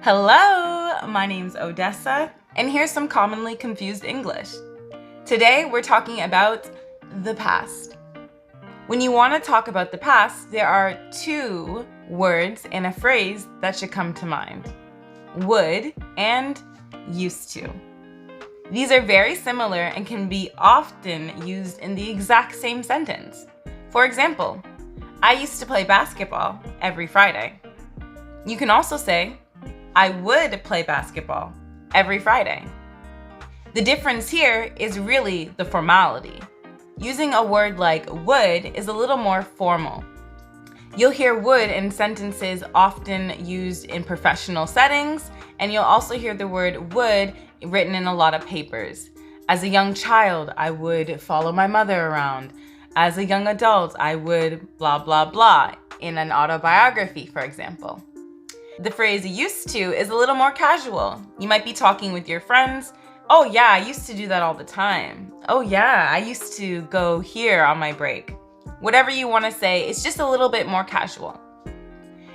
Hello, my name's Odessa, and here's some commonly confused English. Today, we're talking about the past. When you want to talk about the past, there are two words in a phrase that should come to mind: would and used to. These are very similar and can be often used in the exact same sentence. For example, I used to play basketball every Friday. You can also say, I would play basketball every Friday. The difference here is really the formality. Using a word like would is a little more formal. You'll hear would in sentences often used in professional settings, and you'll also hear the word would written in a lot of papers. As a young child, I would follow my mother around. As a young adult, I would blah, blah, blah in an autobiography, for example. The phrase used to is a little more casual. You might be talking with your friends. Oh yeah, I used to do that all the time. Oh yeah, I used to go here on my break. Whatever you want to say, it's just a little bit more casual.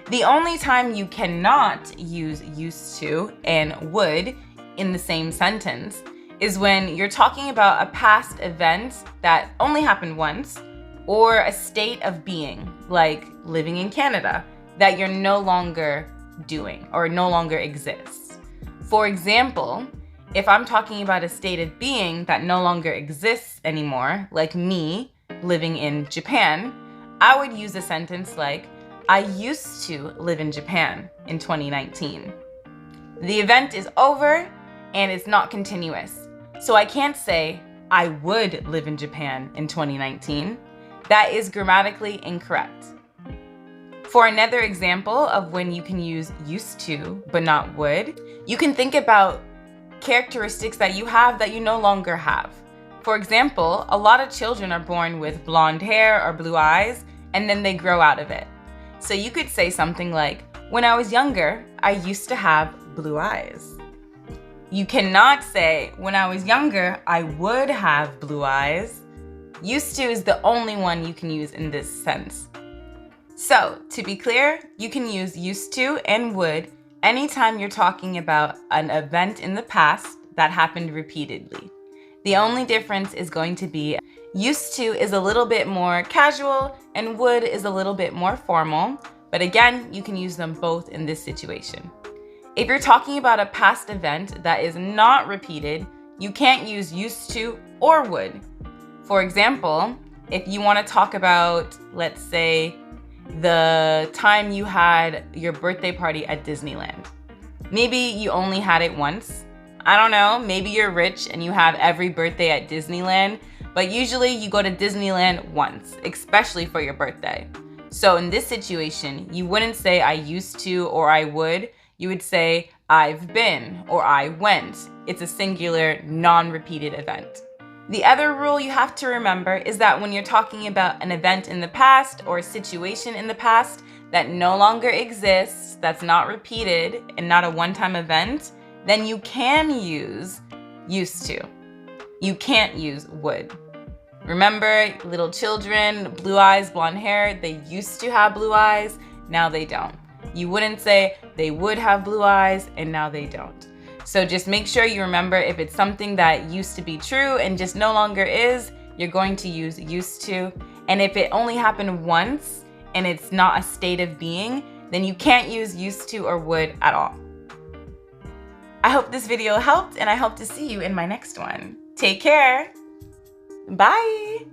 The only time you cannot use used to and would in the same sentence is when you're talking about a past event that only happened once, or a state of being, like living in Canada, that you're no longer doing or no longer exists. For example, if I'm talking about a state of being that no longer exists anymore, like me living in Japan, I would use a sentence like, I used to live in Japan in 2019. The event is over and it's not continuous. So I can't say, I would live in Japan in 2019. That is grammatically incorrect. For another example of when you can use used to but not would, you can think about characteristics that you have that you no longer have. For example, a lot of children are born with blonde hair or blue eyes, and then they grow out of it. So you could say something like, when I was younger, I used to have blue eyes. You cannot say, when I was younger, I would have blue eyes. Used to is the only one you can use in this sense. So, to be clear, you can use used to and would anytime you're talking about an event in the past that happened repeatedly. The only difference is going to be used to is a little bit more casual and would is a little bit more formal, but again, you can use them both in this situation. If you're talking about a past event that is not repeated, you can't use used to or would. For example, if you want to talk about, let's say, the time you had your birthday party at Disneyland. Maybe you only had it once. I don't know, maybe you're rich and you have every birthday at Disneyland, but usually you go to Disneyland once, especially for your birthday. So in this situation, you wouldn't say I used to or I would. You would say I've been or I went. It's a singular, non-repeated event. The other rule you have to remember is that when you're talking about an event in the past or a situation in the past that no longer exists, that's not repeated and not a one-time event, then you can use used to. You can't use would. Remember, little children, blue eyes, blonde hair, they used to have blue eyes, now they don't. You wouldn't say they would have blue eyes and now they don't. So just make sure you remember if it's something that used to be true and just no longer is, you're going to use used to. And if it only happened once and it's not a state of being, then you can't use used to or would at all. I hope this video helped and I hope to see you in my next one. Take care. Bye.